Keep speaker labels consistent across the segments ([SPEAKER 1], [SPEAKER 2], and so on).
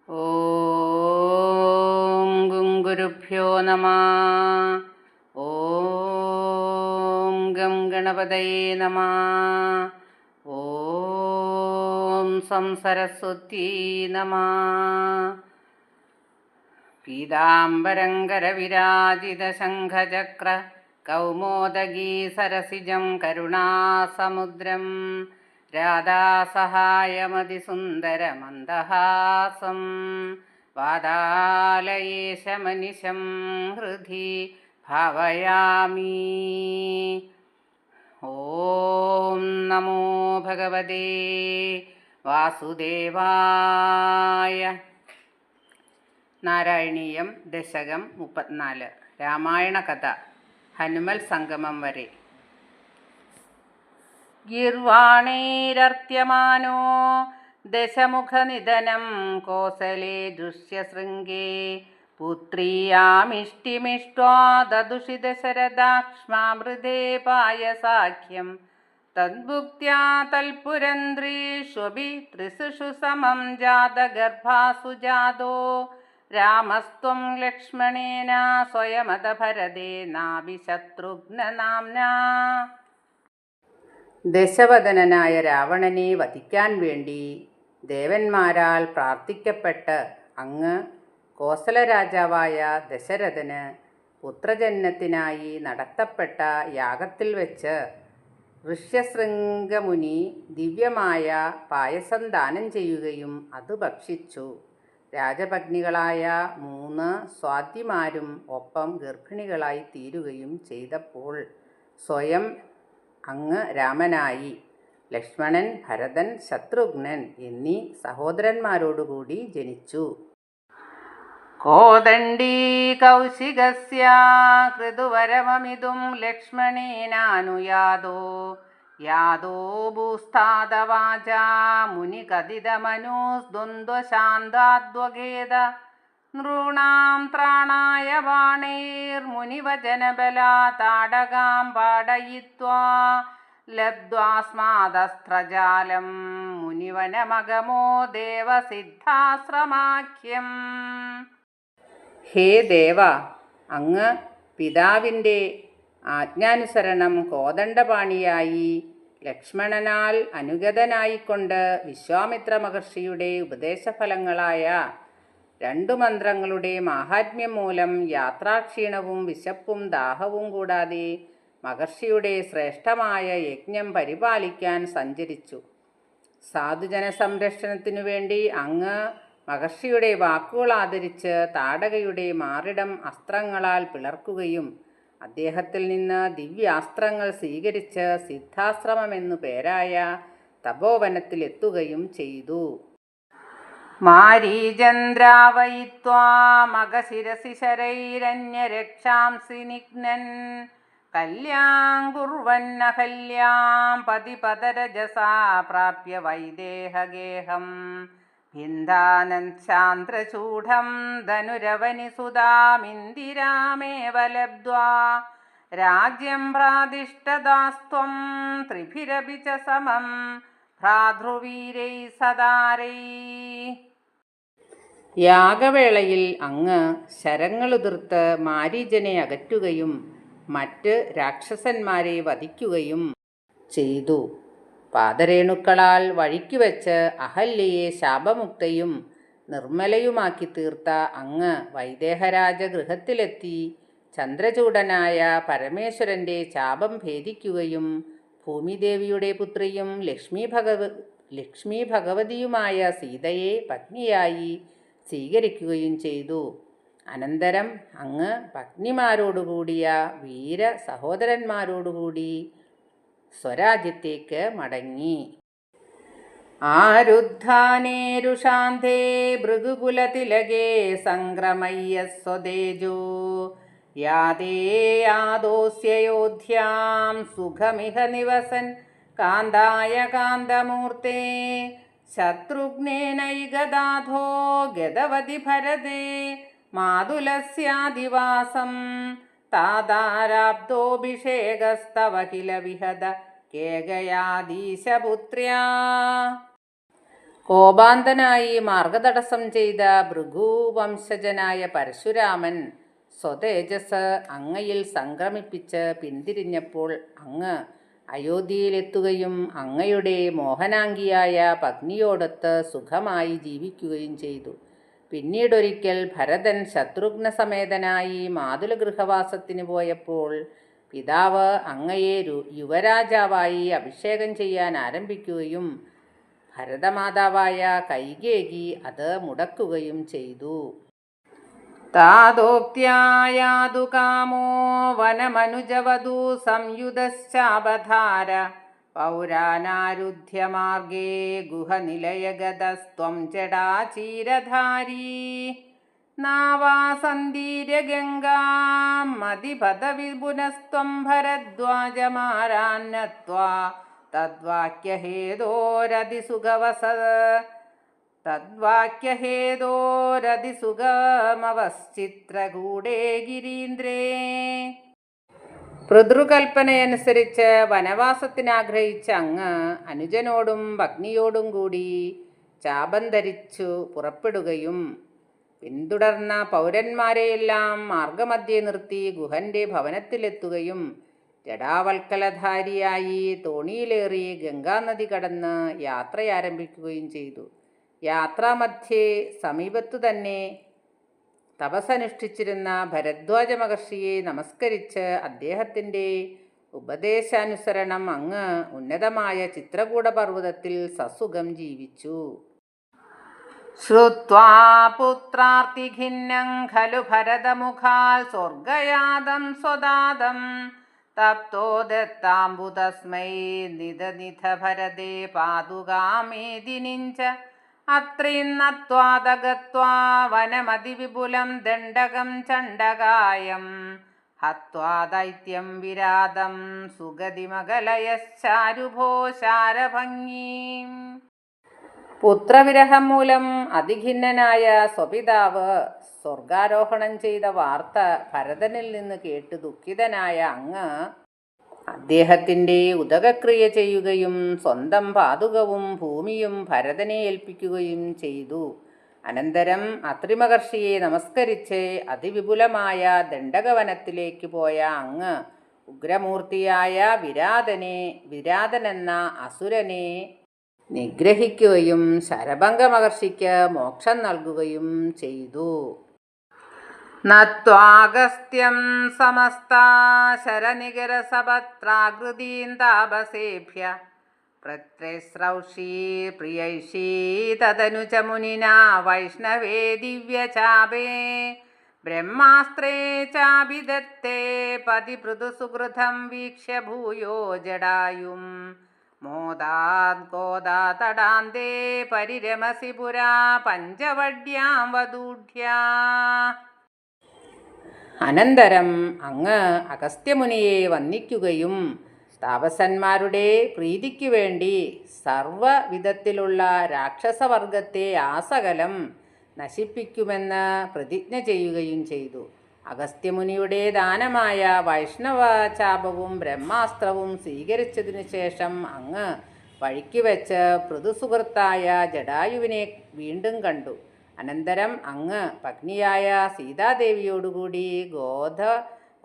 [SPEAKER 1] ഓം ഗുരുഭ്യോ നമഃ. ഓം ഗം ഗണപതയേ നമഃ. ഓം സംസരസ്വത്യൈ നമഃ. പീതാംബരംകരവിരാജിതശംഖചക്ര കൗമോദഗീ സരസിജം കരുണാസമുദ്രം രാധാസഹായമതിസുന്ദരമന്ദഹാസം വാതാലയേശമനിശം ഹൃദി ഭാവയാമി. ഓം നമോ ഭഗവതേ വാസുദേവായ. നാരായണീയം ദശകം 34. രാമായണ കഥ. ഹനുമൽ സംഗമം വരെ. ഗീർവാണൈരർത്യമാനോ ദശമുഖനിധനം കോസലേ ദൃശ്യശൃംഗേ പുത്രീയാമിഷ്ടിമിഷ്ട്വാ ദദുഷി ദശരഥാക്ഷ്മാമൃതേ പായസാഖ്യം തദ്ഭുക്ത്യാ തൽപുരന്ദ്രീഷ്വപി ത്രിശിശു സമം ജാതഗർഭാസു ജാതോ രാമസ്ത്വം ലക്ഷ്മണേന സ്വയമത ഭരതേനാഭി ശത്രുഘ്നനാംനാ. ദശവദനനായ രാവണനെ വധിക്കാൻ വേണ്ടി ദേവന്മാരാൽ പ്രാർത്ഥിക്കപ്പെട്ട് അങ്ങ് കോസലരാജാവായ ദശരഥന് പുത്രജന്മത്തിനായി നടത്തപ്പെട്ട യാഗത്തിൽ വെച്ച് ഋഷ്യശൃംഗമുനി ദിവ്യമായ പായസം ദാനം ചെയ്യുകയും അത് ഭക്ഷിച്ചു. രാജപത്നികളായ 3 സ്വാതിമാരും ഒപ്പം ഗർഭിണികളായി തീരുകയും ചെയ്തപ്പോൾ സ്വയം അങ്ങ് രാമനായി ലക്ഷ്മണൻ, ഭരതൻ, ശത്രുഘ്നൻ എന്നീ സഹോദരന്മാരോടുകൂടി ജനിച്ചു. കോദണ്ഡീ കൗശികസ്യ കൃതുവരമമിതും ലക്ഷ്മണേനാനുയാതോ യാദോ ഭൂസ്ഥാദവാചാ മുനികഥിതമനുസ്ദ്വന്ദ്വശാന്താദ്വഗേദ നൃണാം ത്രാണായ ബാണൈർമുനിവചനബലാ താടകാം പാടയിത്വാ ലബ്ധ്വാസ്മാദസ്ത്രജാലം മുനിവനമഗമോ ദേവസിദ്ധാശ്രമാഖ്യം. ഹേ ദേവ, അങ്ങ് പിതാവിൻ്റെ ആജ്ഞാനുസരണം കോദണ്ഡപാണിയായി ലക്ഷ്മണനാൽ അനുഗതനായിക്കൊണ്ട് വിശ്വാമിത്ര മഹർഷിയുടെ ഉപദേശഫലങ്ങളായ 2 മന്ത്രങ്ങളുടെ മാഹാത്മ്യം മൂലം യാത്രാക്ഷീണവും വിശപ്പും ദാഹവും കൂടാതെ മഹർഷിയുടെ ശ്രേഷ്ഠമായ യജ്ഞം പരിപാലിക്കാൻ സഞ്ചരിച്ചു. സാധുജന സംരക്ഷണത്തിനു വേണ്ടി അങ്ങ് മഹർഷിയുടെ വാക്കുകൾ ആദരിച്ച് താടകയുടെ മാറിടം അസ്ത്രങ്ങളാൽ പിളർക്കുകയും അദ്ദേഹത്തിൽ നിന്ന് ദിവ്യാസ്ത്രങ്ങൾ സ്വീകരിച്ച് സിദ്ധാശ്രമമെന്നു പേരായ തപോവനത്തിലെത്തുകയും ചെയ്തു. മാരീചന്ദ്രാവയിത്വാ മഗശിരസി ശരൈരന്യരക്ഷാംസി നിഘ്നൻ കല്യാം കുർവന്നഹല്യാം പതിപതരജസാ പ്രാപ്യ വൈദേഹഗേഹം ഭിന്ദാനന്ദാന്ത്രചൂഢം ധനുരവനിസുതാമിന്ദിരാമേവ ലബ്ധ്വാ രാജ്യം പ്രാതിഷ്ഠദാസ്ത്വം ത്രിഭിരപി ച സമം ഭ്രാതൃവീരൈ സദാരൈ. യാഗവേളയിൽ അങ്ങ് ശരങ്ങളുതിർത്ത് മാരീചനെ അകറ്റുകയും മറ്റ് രാക്ഷസന്മാരെ വധിക്കുകയും ചെയ്തു. പാദരേണുക്കളാൽ വഴിക്കുവെച്ച് അഹല്യയെ ശാപമുക്തയും നിർമ്മലയുമാക്കി തീർത്ത അങ്ങ് വൈദേഹരാജഗൃഹത്തിലെത്തി ചന്ദ്രചൂഡനായ പരമേശ്വരൻ്റെ ശാപം ഭേദിക്കുകയും ഭൂമിദേവിയുടെ പുത്രിയും ലക്ഷ്മി ഭഗവതിയുമായ സീതയെ പത്നിയായി സ്വീകരിക്കുകയും ചെയ്തു. അനന്തരം അങ്ങ് പത്നിമാരോടുകൂടിയ വീര സഹോദരന്മാരോടുകൂടി സ്വരാജ്യത്തേക്ക് മടങ്ങി. ആരുദ്ധാനേരുഷാന്തേ ഭൃഗുകുലതിലകേ സംക്രമയ്യ സ്വദേജോ യാതേ യാദോസ്യയോധ്യാം സുഖമിഹ നിവസൻ കാന്തായ കാന്തമൂർത്തേ ശത്രുഘ്നേനൈകദാധോ ഗതവതി ഭരതേ മാതുലസ്യാദിവാസം താതാരാബ്ദോഭിഷേകസ്തവ കില വിഹത കേകയാദീശപുത്ര്യാ. കോപാന്തനായി മാർഗതടസ്സം ചെയ്ത ഭൃഗുവംശജനായ പരശുരാമൻ സ്വതേജസ് അങ്ങയിൽ സംക്രമിപ്പിച്ച് പിന്തിരിഞ്ഞപ്പോൾ അങ്ങ് അയോധ്യയിലെത്തുകയും അങ്ങയുടെ മോഹനാംഗിയായ പത്നിയോടൊത്ത് സുഖമായി ജീവിക്കുകയും ചെയ്തു. പിന്നീടൊരിക്കൽ ഭരതൻ ശത്രുഘ്ന സമേതനായി മാതുലഗൃഹവാസത്തിന് പോയപ്പോൾ പിതാവ് അങ്ങയെ യുവരാജാവായി അഭിഷേകം ചെയ്യാൻ ആരംഭിക്കുകയും ഭരതമാതാവായ കൈകേയി അത് മുടക്കുകയും ചെയ്തു. താതോക്ത്യായാതു കാമോ വനമനുജവധൂ സംയുതശ്ചാപധാര പൗരാനാരുധ്യ മാർഗേ ഗുഹനിലയഗതസ്ത്വം ജടാചീരധാരീ നാവാസന്ദീര്യ ഗംഗാം മതിപദവിപുനസ്ത്വം ഭരദ്വാജമാരാന്നത്വാ തദ്വാക്യഹേതോരതിസുഗമവശ്ചിത്രകൂടേ ഗിരീന്ദ്രേ. പിതൃകൽപ്പനയനുസരിച്ച് വനവാസത്തിനാഗ്രഹിച്ച അങ്ങ് അനുജനോടും പത്നിയോടും കൂടി ചാപം ധരിച്ചു പുറപ്പെടുകയും പിന്തുടർന്ന പൗരന്മാരെയെല്ലാം മാർഗമധ്യേ നിർത്തി ഗുഹന്റെ ഭവനത്തിലെത്തുകയും ജടാവൽക്കലധാരിയായി തോണിയിലേറി ഗംഗാനദി കടന്ന് യാത്രയാരംഭിക്കുകയും ചെയ്തു. യാത്രാമധ്യേ സമീപത്തു തന്നെ തപസ്സനുഷ്ഠിച്ചിരുന്ന ഭരദ്വാജ മഹർഷിയെ നമസ്കരിച്ച് അദ്ദേഹത്തിൻ്റെ ഉപദേശാനുസരണം അങ്ങ് ഉന്നതമായ ചിത്രകൂടപർവ്വതത്തിൽ സസുഖം ജീവിച്ചു. ശ്രുത്വാ പുത്രാർത്തിഖിന്നം ഖലു ഭരതമുഖാൽ സ്വർഗയാതം സ്വദാതം തപ്തോ ദത്താംബുതസ്മൈ നിധനിധ ഭരതേ പാതുകാമേദിനിഞ്ച അത്രീം നത്വാദഗത്വാ വനമതിവിപുലം ദണ്ഡകം ചണ്ഡകായം ഹത്വാ ദൈത്യം വിരാതം സുഗതിമകലയശ്ചാരുഭോ ശാരഭംഗീം. പുത്രവിരഹം മൂലം അതിഖിന്നനായ സ്വപിതാവ് സ്വർഗാരോഹണം ചെയ്ത വാർത്ത ഭരതനിൽ നിന്ന് കേട്ട് ദുഃഖിതനായ അങ്ങ് അദ്ദേഹത്തിൻ്റെ ഉദകക്രിയ ചെയ്യുകയും സ്വന്തം പാതുകവും ഭൂമിയും ഭരതനെ ഏൽപ്പിക്കുകയും ചെയ്തു. അനന്തരം അത്രിമഹർഷിയെ നമസ്കരിച്ച് അതിവിപുലമായ ദണ്ഡകവനത്തിലേക്ക് പോയ അങ്ങ് ഉഗ്രമൂർത്തിയായ വിരാതനെന്ന അസുരനെ നിഗ്രഹിക്കുകയും ശരഭംഗ മഹർഷിക്ക് മോക്ഷം നൽകുകയും ചെയ്തു. നത്വാഗസ്ത്യം സമസ്താ ശരനികരസപത്രാകൃതീം താപസേഭ്യ പ്രത്യസ്രൗഷീ പ്രിയൈഷീ തദനുച മുനിനാ വൈഷ്ണവേ ദിവ്യചാപേ ബ്രഹ്മാസ്ത്രേ ചാഭിദത്തേ പതിപൃഥുസുഹൃതം വീക്ഷ്യ ഭൂയോ ജടായും മോദാത് ഗോദാതടാന്തേ പരിരമസി പുരാ പഞ്ചവഡ്യാം വധൂഢ്യാ. അനന്തരം അങ്ങ് അഗസ്ത്യമുനിയെ വന്ദിക്കുകയും താപസന്മാരുടെ പ്രീതിക്കു വേണ്ടി സർവ്വവിധത്തിലുള്ള രാക്ഷസവർഗത്തെ ആസകലം നശിപ്പിക്കുമെന്ന് പ്രതിജ്ഞ ചെയ്യുകയും ചെയ്തു. അഗസ്ത്യമുനിയുടെ ദാനമായ വൈഷ്ണവ ചാപവും ബ്രഹ്മാസ്ത്രവും സ്വീകരിച്ചതിനു ശേഷം അങ്ങ് വഴിക്ക് വെച്ച് പൃഥുസുഹൃത്തായ ജടായുവിനെ വീണ്ടും കണ്ടു. അനന്തരം അങ്ങ് പത്നിയായ സീതാദേവിയോടുകൂടി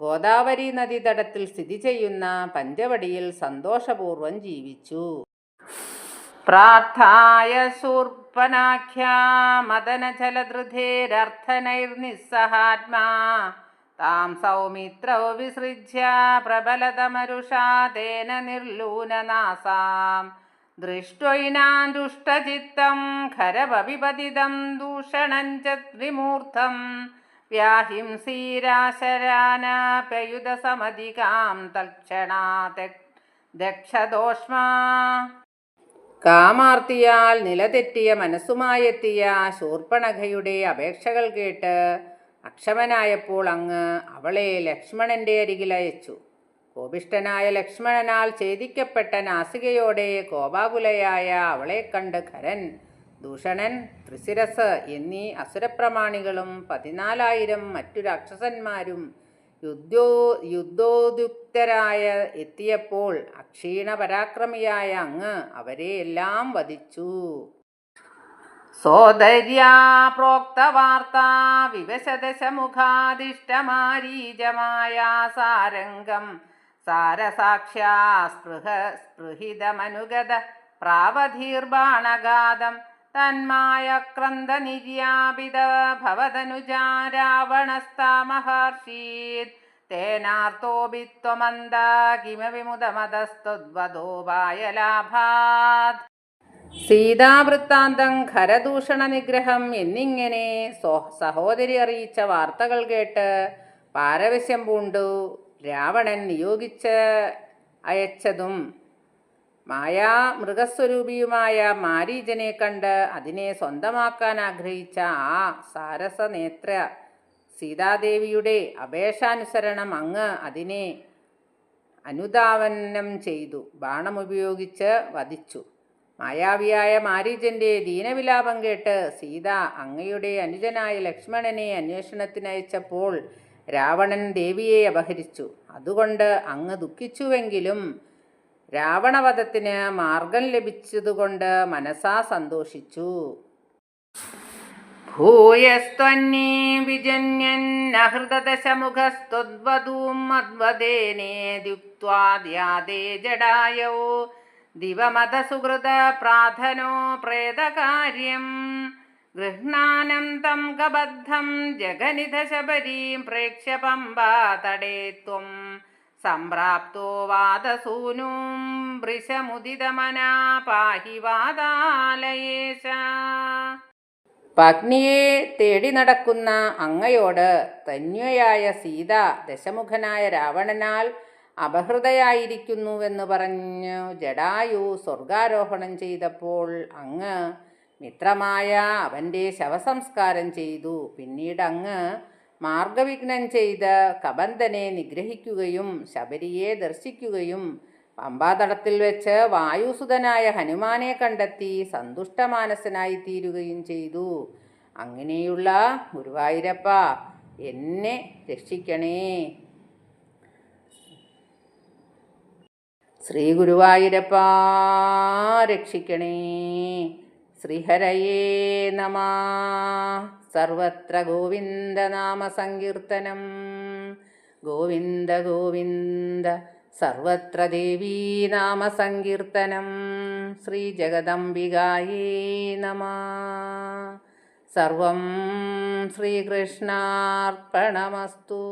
[SPEAKER 1] ഗോദാവരി നദീതടത്തിൽ സ്ഥിതി ചെയ്യുന്ന പഞ്ചവടിയിൽ സന്തോഷപൂർവ്വം ജീവിച്ചു. പ്രാർത്ഥായ ശൂർപ്പണാഖ്യാ മദനജലധൃതേരർത്ഥനൈർനിസ്സഹാത്മാ താം സൗമിത്രോ വിസൃജ്യ പ്രബലതമരുഷാ തേന നിർലൂനനാസാം ദൃഷ്ട്വൈനാൻ ദുഷ്ടചിത്തം ഖരവവിപതിതം ദൂഷണം ച ത്രിമൂർത്തം വ്യാഹിംസീരാശരാനാപ്യയുധസമധികാം തൽക്ഷണാ ദക്ഷദോഷ്മാ. കാമാർത്തിയാൽ നിലതെറ്റിയ മനസ്സുമായെത്തിയ ശൂർപ്പണഖയുടെ അപേക്ഷകൾ കേട്ട് അക്ഷമനായപ്പോൾ അങ്ങ് അവളെ ലക്ഷ്മണന്റെ അരികിൽ അയച്ചു. കോപിഷ്ഠനായ ലക്ഷ്മണനാൽ ഛേദിക്കപ്പെട്ട നാസികയോടെ കോപാകുലയായ അവളെ കണ്ട് ഖരൻ, ദൂഷണൻ, ത്രിശിരസ് എന്നീ അസുരപ്രമാണികളും 14,000 മറ്റു രാക്ഷസന്മാരും യുദ്ധോദ്യുക്തരായ എത്തിയപ്പോൾ അക്ഷീണ പരാക്രമിയായ അങ്ങ് അവരെ എല്ലാം വധിച്ചു. സോദര്യാ പ്രോക്തവാർത്താ വിവശദശമുഖാദിഷ്ടമാരീജമായ സാരംഗം സാരസാക്ഷ്യാ സ്പൃഹിതമനുഗത പ്രാവധീർബാണഘാതം തന്മായ ക്രന്ദനിര്യാപിത ഭവതനുജാ രാവണസ്താമഹർഷീത് തേനാർത്തോപി ത്വമന്ത കിമവിമുദമതസ്ത്വദ്വദോപായലാഭാത്. സീതാവൃത്താന്തം, ഖരദൂഷണ നിഗ്രഹം എന്നിങ്ങനെ സഹോദരി അറിയിച്ച വാർത്തകൾ കേട്ട് പാരവശ്യം പൂണ്ടു രാവണൻ നിയോഗിച്ച് അയച്ചതും മൃഗസ്വരൂപിയുമായ മാരീചനെ കണ്ട് അതിനെ സ്വന്തമാക്കാൻ ആഗ്രഹിച്ച ആ സാരസനേത്ര സീതാദേവിയുടെ അപേക്ഷാനുസരണം അങ്ങ് അതിനെ അനുധാവനം ചെയ്തു ബാണമുപയോഗിച്ച് വധിച്ചു. മായാവിയായ മാരീചന്റെ ദീനവിലാപം കേട്ട് സീത അങ്ങയുടെ അനുജനായ ലക്ഷ്മണനെ അന്വേഷണത്തിനയച്ചപ്പോൾ രാവണൻ ദേവിയെ അപഹരിച്ചു. അതുകൊണ്ട് അങ്ങ് ദുഃഖിച്ചുവെങ്കിലും രാവണവധത്തിന് മാർഗം ലഭിച്ചതുകൊണ്ട് മനസാ സന്തോഷിച്ചു. ഭൂയസ്ത്വന്നീ വിജന്യന്നഹൃതദശമുഖസ്ത്വദ്വധൂം മദ്വദേനേദ്യുക്ത്വാദ്യാദേ ജടായൗ ദിവമതസുഹൃത പ്രാർത്ഥനോ പ്രേതകാര്യം ഗൃഹ്ണാനം തം കബദ്ധം ജഗനിധ ശബരീം പ്രേക്ഷ്യ പമ്പാതടേ ത്വം സംപ്രാപ്തോ വാദസൂനൂം വൃഷമുദിതമനാ പാഹി വാതാലയേശ. പത്നിയെ തേടി നടക്കുന്ന അങ്ങയോട് ധന്യയായ സീത ദശമുഖനായ രാവണനാൽ അപഹൃതയായിരിക്കുന്നുവെന്ന് പറഞ്ഞു ജടായു സ്വർഗാരോഹണം ചെയ്തപ്പോൾ അങ്ങ് മിത്രമായ അവൻ്റെ ശവസംസ്കാരം ചെയ്തു. പിന്നീട് അങ്ങ് മാർഗവിഘ്നം ചെയ്ത് കബന്ധനെ നിഗ്രഹിക്കുകയും ശബരിയെ ദർശിക്കുകയും പമ്പാതടത്തിൽ വെച്ച് വായുസുതനായ ഹനുമാനെ കണ്ടെത്തി സന്തുഷ്ടമാനസനായി തീരുകയും ചെയ്തു. അങ്ങനെയുള്ള ഗുരുവായൂരപ്പ എന്നെ രക്ഷിക്കണേ. ശ്രീ ഗുരുവായൂരപ്പ രക്ഷിക്കണേ. ശ്രീഹരയേ നമഃ. സർവത്ര ഗോവിന്ദനാമ സങ്കീർത്തനം. ഗോവിന്ദ ഗോവിന്ദ. സർവത്ര ദേവീനാമ സങ്കീർത്തനം. ശ്രീ ജഗദംബികായേ നമഃ. സർവം ശ്രീകൃഷ്ണാർപ്പണമസ്തു.